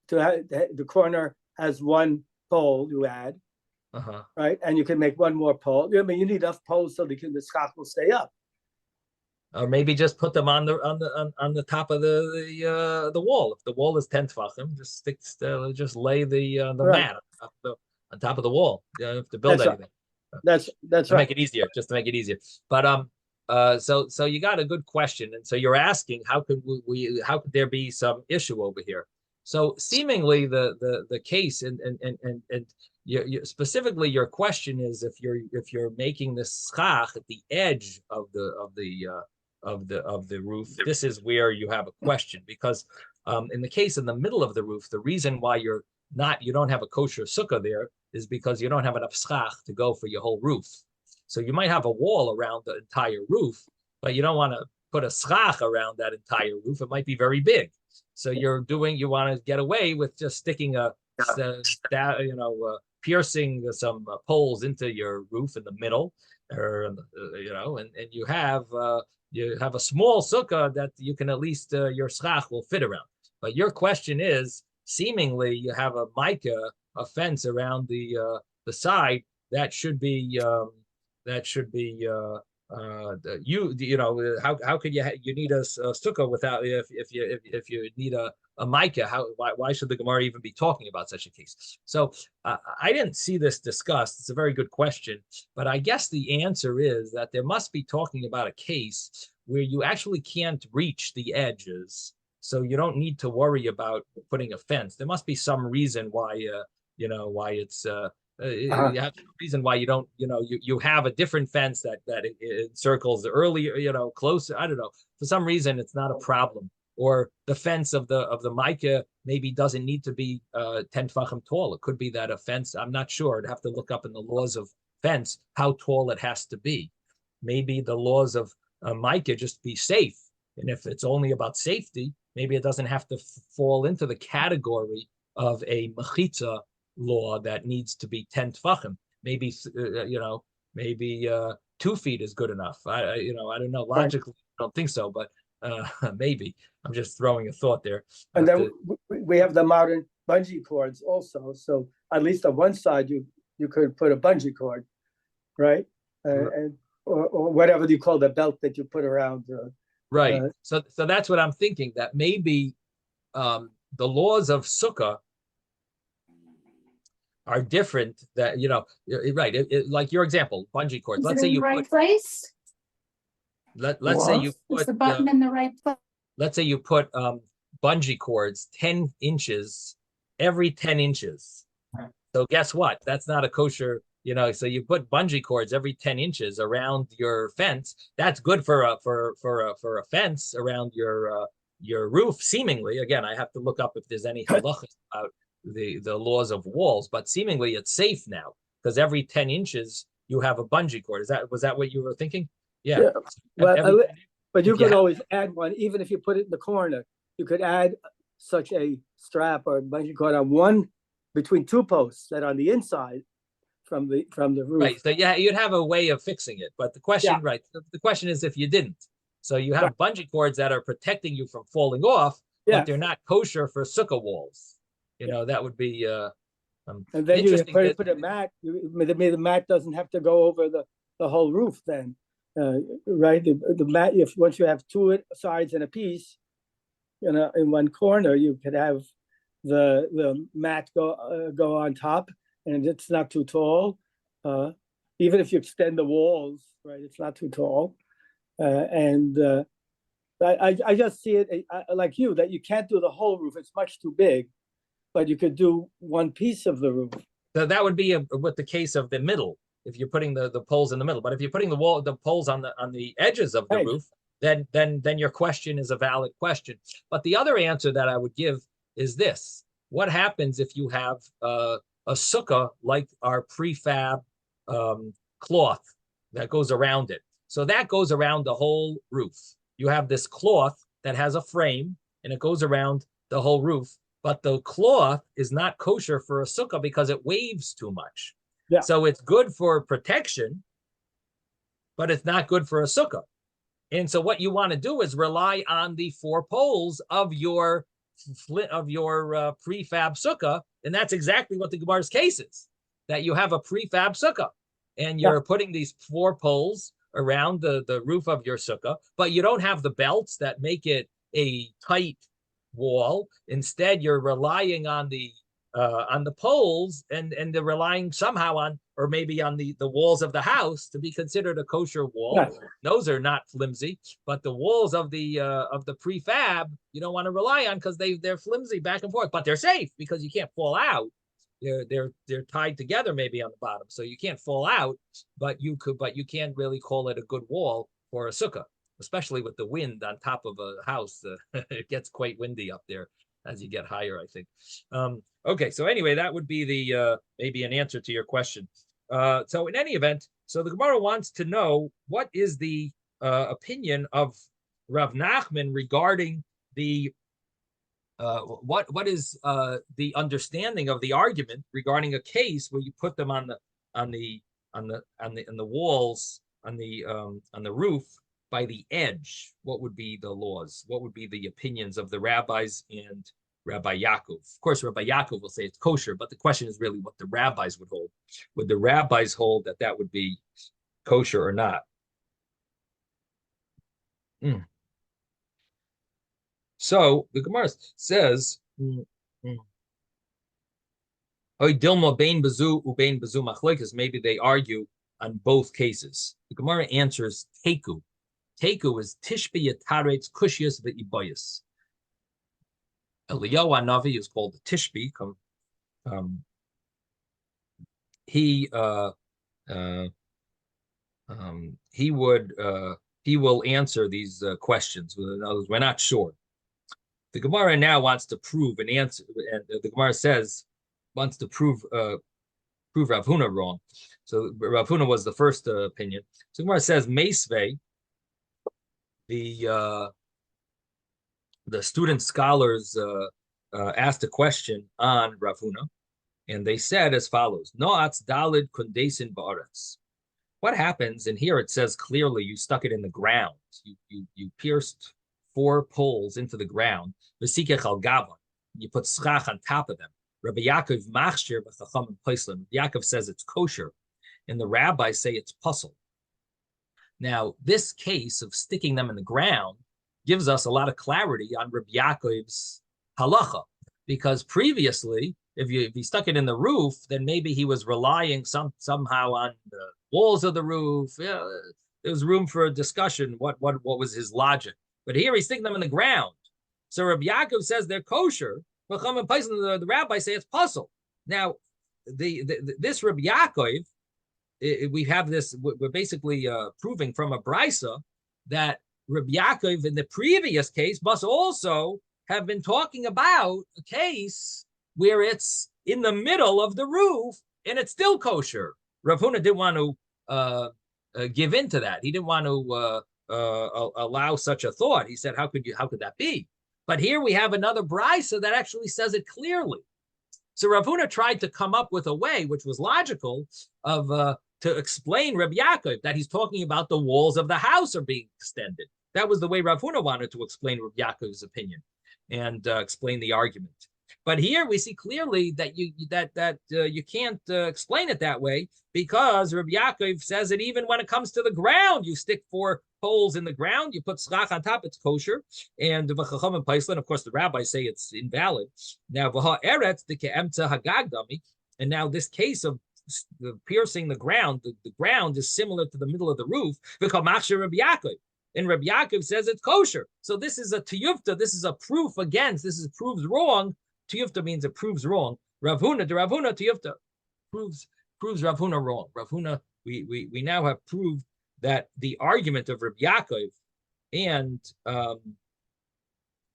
To have, the corner has 1 pole you add, right? And you can make 1 more pole. I mean, you need enough poles so the schach will stay up. Or maybe just put them on the top of the wall. If the wall is 10 tefachim, just lay the mat on top of the wall. You don't have to build anything. That's to make it easier, just to make it easier. But so you got a good question, and so you're asking how could there be some issue over here? So seemingly the case and specifically your question is if you're making this schach at the edge of the roof, this is where you have a question, because in the case in the middle of the roof, the reason why you don't have a kosher sukkah there is because you don't have enough schach to go for your whole roof. So you might have a wall around the entire roof, but you don't want to put a schach around that entire roof. It might be very big. So you want to get away with just sticking piercing some poles into your roof in the middle, and you have a small sukkah that you can at least your schach will fit around. But your question is, seemingly you have a mica, a fence around the side that should be how could you need a sukkah without if you need a mica? Why should the Gemara even be talking about such a case? So I didn't see this discussed. It's a very good question, but I guess the answer is that there must be talking about a case where you actually can't reach the edges. So you don't need to worry about putting a fence. There must be some reason why, why it's, you have a reason why you don't, you have a different fence that it encircles earlier, closer. I don't know. For some reason, it's not a problem. Or the fence of the mica maybe doesn't need to be 10 tefachim tall. It could be that a fence, I'm not sure. I'd have to look up in the laws of fence how tall it has to be. Maybe the laws of mica just be safe. And if it's only about safety, maybe it doesn't have to fall into the category of a mechitza law that needs to be 10 tefachim. Maybe, maybe 2 feet is good enough. I don't know. Logically, I don't think so, but maybe. I'm just throwing a thought there. And then we have the modern bungee cords also. So at least on one side, you could put a bungee cord, right? Or whatever you call the belt that you put around. Right. So that's what I'm thinking, that maybe the laws of Sukkah are different. That, right. Like your example, bungee cords. Let's say you put place. Let's say you put Is the button in the right place? Let's say you put bungee cords 10 inches every 10 inches. So guess what? That's not a kosher, so you put bungee cords every 10 inches around your fence. That's good for a fence around your roof, seemingly. Again, I have to look up if there's any halachas about the laws of walls, but seemingly it's safe now because every 10 inches you have a bungee cord. Was that what you were thinking? Yeah. But you could always add one, even if you put it in the corner. You could add such a strap or bungee cord on one between 2 posts that on the inside from the roof. Right. So yeah, you'd have a way of fixing it. But the question, right? The question is if you didn't. So you have bungee cords that are protecting you from falling off, but they're not kosher for sukkah walls. That would be. And then you put a mat. Maybe the mat doesn't have to go over the whole roof then. Right, the mat. Once you have 2 sides and a piece, in one corner, you could have the mat go on top, and it's not too tall. Even if you extend the walls, right, it's not too tall. I just see it like you, that you can't do the whole roof; it's much too big. But you could do one piece of the roof. So that would be with the case of the middle. If you're putting the poles in the middle, but if you're putting the poles on the edges of the roof, then your question is a valid question. But the other answer that I would give is this: what happens if you have a sukkah like our prefab cloth that goes around it? So that goes around the whole roof. You have this cloth that has a frame and it goes around the whole roof, but the cloth is not kosher for a sukkah because it waves too much. Yeah. So it's good for protection, but it's not good for a sukkah. And so what you want to do is rely on the 4 poles of your prefab sukkah, and that's exactly what the Gemara's case is. That you have a prefab sukkah, and you're putting these 4 poles around the roof of your sukkah, but you don't have the belts that make it a tight wall. Instead, you're relying on the poles, and they're relying somehow on, or maybe on the walls of the house to be considered a kosher wall. Yes. Those are not flimsy, but the walls of the prefab you don't want to rely on because they're flimsy back and forth, but they're safe because you can't fall out. They're tied together maybe on the bottom, so you can't fall out, but you can't really call it a good wall for a sukkah, especially with the wind on top of a house. It gets quite windy up there as you get higher, I think. Okay, so anyway, that would be the maybe an answer to your question. So in any event, so the Gemara wants to know what is the opinion of Rav Nachman regarding the what is the understanding of the argument regarding a case where you put them on the walls on the roof by the edge. What would be the laws? What would be the opinions of the rabbis and Rabbi Yaakov? Of course, Rabbi Yaakov will say it's kosher, but the question is really what the rabbis would hold. Would the rabbis hold that would be kosher or not? So the Gemara says, maybe they argue on both cases. The Gemara answers teku. Teku is tishbi yataretz kushias v'ibayis. Eliyahu Navi is called the Tishbi. He will answer these questions. In other words, we're not sure. The Gemara now wants to prove an answer, and the Gemara wants to prove Rav Huna wrong. So Rav Huna was the first opinion. So Gemara says Meisvei, the student scholars asked a question on Rav Huna, and they said as follows: Noatz dalid kundesin ba'aretz. What happens? And here it says clearly, you stuck it in the ground. You pierced 4 poles into the ground. V'sikech al gavan. You put schach on top of them. Rabbi Yaakov machshir b'chacham paislim. Yaakov says it's kosher, and the rabbis say it's puzzle. Now, this case of sticking them in the ground gives us a lot of clarity on Rabbi Yaakov's halacha, because previously, if he stuck it in the roof, then maybe he was relying somehow on the walls of the roof. Yeah, there was room for a discussion. What was his logic? But here he's sticking them in the ground. So Rabbi Yaakov says they're kosher. But the rabbis say it's puzzle. Now, this Rabbi Yaakov, we have this. We're basically proving from a brisa that Rabbi Yaakov in the previous case must also have been talking about a case where it's in the middle of the roof and it's still kosher. Rav Huna didn't want to give in to that. He didn't want to allow such a thought. He said, how could that be? But here we have another brisa that actually says it clearly. So Rav Huna tried to come up with a way, which was logical, of to explain Rabbi Yaakov, that he's talking about the walls of the house are being extended. That was the way Rav Huna wanted to explain Rabbi Yaakov's opinion and explain the argument. But here we see clearly that you can't explain it that way, because Rabbi Yaakov says that even when it comes to the ground, you stick 4 poles in the ground, you put schach on top, it's kosher. And v'chacham and paislan, of course, the rabbis say it's invalid. Now v'ha eretz the ke'emtza hagagdami, and now this case of piercing the ground is similar to the middle of the roof. V'kamachsher Rabbi Yaakov. And Rabbi Yaakov says it's kosher. So this is a tiyufta. This is a proof against. This is proves wrong. Tiyufta means it proves wrong. Rav Huna tiyufta proves Rav Huna wrong. Rav Huna, we now have proved that the argument of Rabbi Yaakov and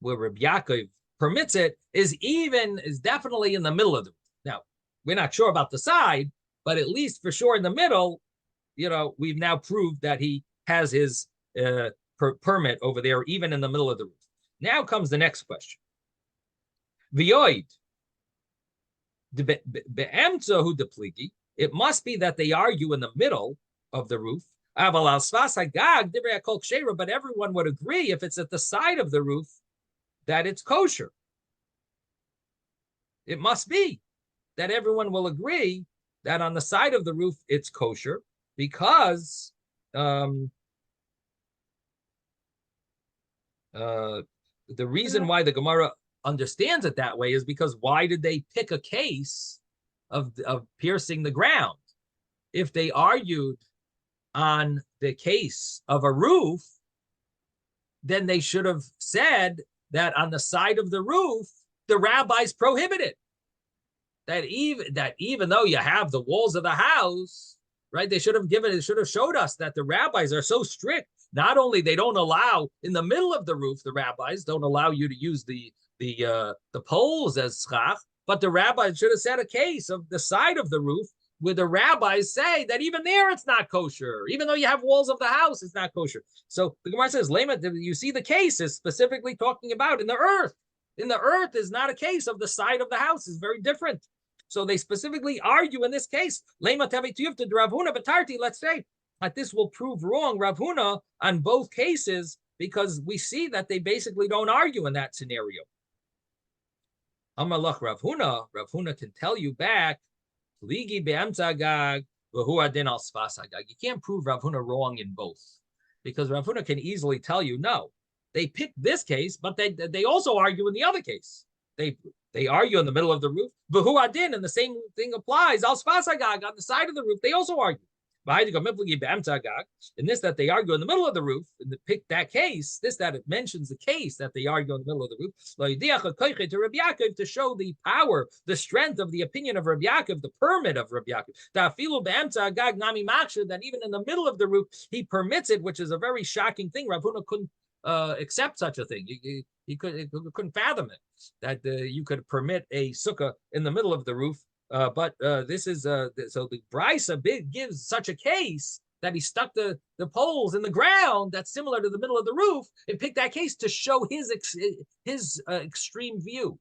where Rabbi Yaakov permits it is definitely in the middle of the roof. Now, we're not sure about the side, but at least for sure in the middle, we've now proved that he has his permit over there, even in the middle of the roof. Now comes the next question. V'yoid, be'emtza hu depligi. It must be that they argue in the middle of the roof. But everyone would agree if it's at the side of the roof that it's kosher. It must be that everyone will agree that on the side of the roof it's kosher, because the reason why the Gemara understands it that way is because why did they pick a case of piercing the ground? If they argued on the case of a roof, then they should have said that on the side of the roof, the rabbis prohibited that even though you have the walls of the house, right? They should have showed us that the rabbis are so strict. Not only they don't allow in the middle of the roof, the rabbis don't allow you to use the poles as schach, but the rabbis should have said a case of the side of the roof where the rabbis say that even there it's not kosher, even though you have walls of the house, it's not kosher. So the Gemara says, Lema, you see the case is specifically talking about in the earth. In the earth is not a case of the side of the house, is very different. So they specifically argue in this case, Lema Tevi Tiyufta Rav Huna Batarti, let's say that this will prove wrong Rav Huna on both cases, because we see that they basically don't argue in that scenario. Amalach Rav Huna can tell you back, Ligi be'emtzagag, v'hu adin al sfasagag. You can't prove Rav Huna wrong in both, because Rav Huna can easily tell you, no, they picked this case, but they also argue in the other case. They argue in the middle of the roof. V'hu adin, and the same thing applies. Al sfasagag, on the side of the roof, they also argue. In this, that they argue in the middle of the roof, in the pick that case, this that it mentions the case that they argue in the middle of the roof, to Rabbi Yaakov to show the power, the strength of the opinion of Rabbi Yaakov, the permit of Rabbi Yaakov. That even in the middle of the roof, he permits it, which is a very shocking thing. Rav Huna couldn't accept such a thing. He couldn't fathom it, that you could permit a sukkah in the middle of the roof. But this is so the Brisa gives such a case that he stuck the poles in the ground that's similar to the middle of the roof, and picked that case to show his extreme view,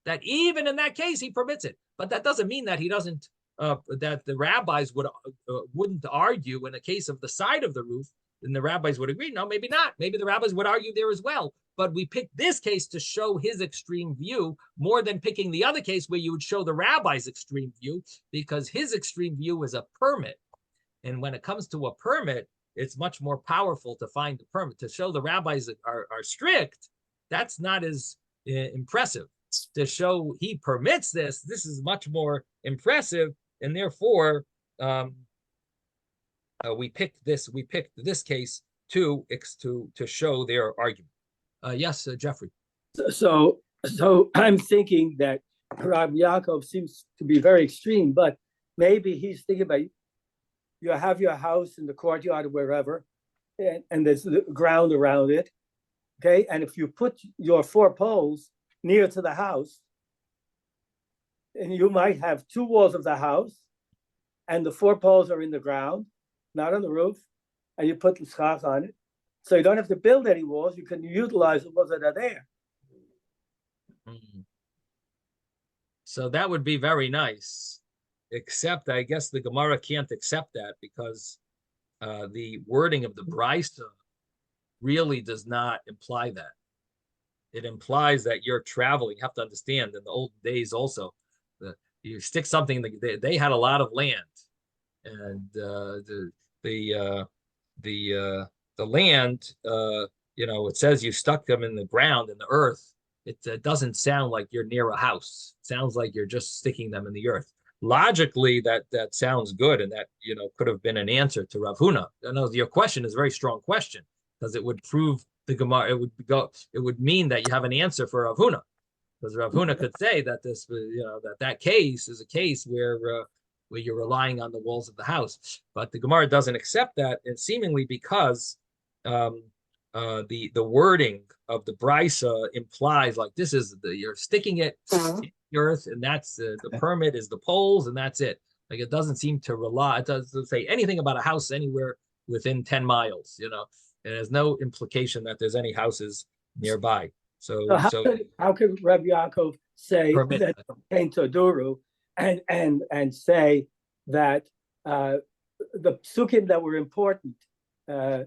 that even in that case he permits it. But that doesn't mean that he doesn't that the rabbis wouldn't argue in a case of the side of the roof. And the rabbis would agree, no, maybe not. Maybe the rabbis would argue there as well. But we picked this case to show his extreme view more than picking the other case where you would show the rabbi's extreme view, because his extreme view is a permit. And when it comes to a permit, it's much more powerful to find the permit. To show the rabbis are strict, that's not as impressive. To show he permits this is much more impressive. And therefore, we picked this case to show their argument. Yes, Jeffrey. So I'm thinking that Rabbi Yaakov seems to be very extreme, but maybe he's thinking about, you have your house in the courtyard or wherever, and there's the ground around it, okay? And if you put your 4 poles near to the house, and you might have 2 walls of the house, and the 4 poles are in the ground, not on the roof, and you put the schach on it. So you don't have to build any walls. You can utilize the walls that are there. So that would be very nice, except I guess the Gemara can't accept that, because the wording of the Brisa really does not imply that. It implies that you're traveling. You have to understand, in the old days also, you stick something, they had a lot of land, and the land, it says you stuck them in the ground, in the earth. It doesn't sound like you're near a house. It sounds like you're just sticking them in the earth. Logically, that sounds good, and that could have been an answer to Rav Huna. I know your question is a very strong question, because it would prove the Gemara. It would mean that you have an answer for Rav Huna, because Rav Huna could say that this, that case is a case where you're relying on the walls of the house. But the Gemara doesn't accept that, and seemingly because the wording of the Brisa implies like this is you're sticking it in the earth, and that's the permit is the poles, and that's it. Like it doesn't seem to rely. It doesn't say anything about a house anywhere within 10 miles. And there's no implication that there's any houses nearby. So how could Rabbi Yaakov say that came to Duru and say that the psukim that were important in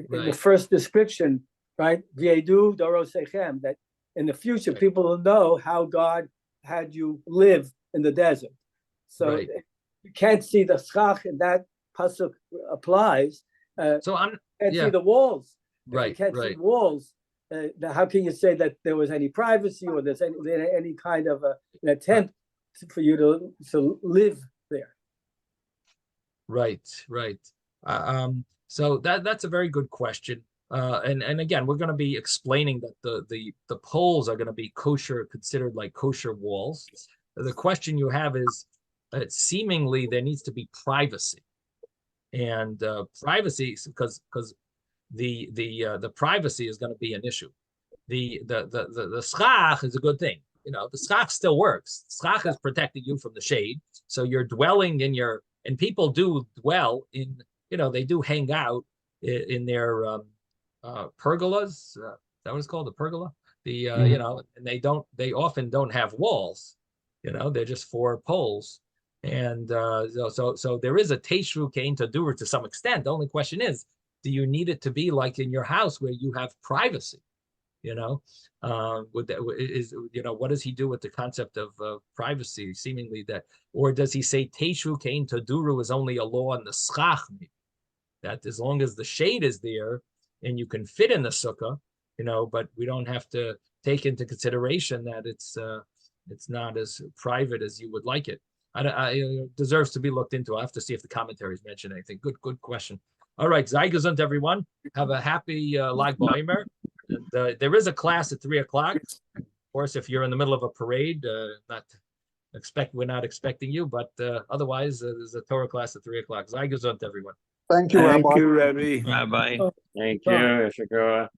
the first description, right? V'yedu dorosechem, that in the future people will know how God had you live in the desert. So you can't see the schach, and that pasuk applies. So I'm can't see the walls. Right. You can't see the walls. How can you say that there was any privacy, or there's any kind of an attempt for you to live there? Right. So that's a very good question. And again, we're going to be explaining that the poles are going to be considered like kosher walls. The question you have is, seemingly there needs to be privacy, and privacy because the privacy is going to be an issue. The schach is a good thing. The schach still works. Schach is protecting you from the shade, so you're dwelling and people do dwell in. They do hang out in their pergolas. Is that what it's called? The pergola. And they often don't have walls. They're just 4 poles. And so there is a teishru kein tadur to some extent. The only question is, do you need it to be like in your house where you have privacy? What does he do with the concept of privacy? Seemingly that, or does he say teishru kein taduru is only a law in the schach? That as long as the shade is there and you can fit in the sukkah, but we don't have to take into consideration that it's not as private as you would like it. deserves to be looked into. I'll have to see if the commentaries mention anything. Good question. All right, Sei gesund, everyone. Have a happy Lag BaOmer. And there is a class at 3 o'clock. Of course, if you're in the middle of a parade, we're not expecting you, but otherwise, there's a Torah class at 3 o'clock. Sei gesund, everyone. Thank you, Thank Rabbi. you, Rebbe. Rabbi. Thank you, Ishikawa.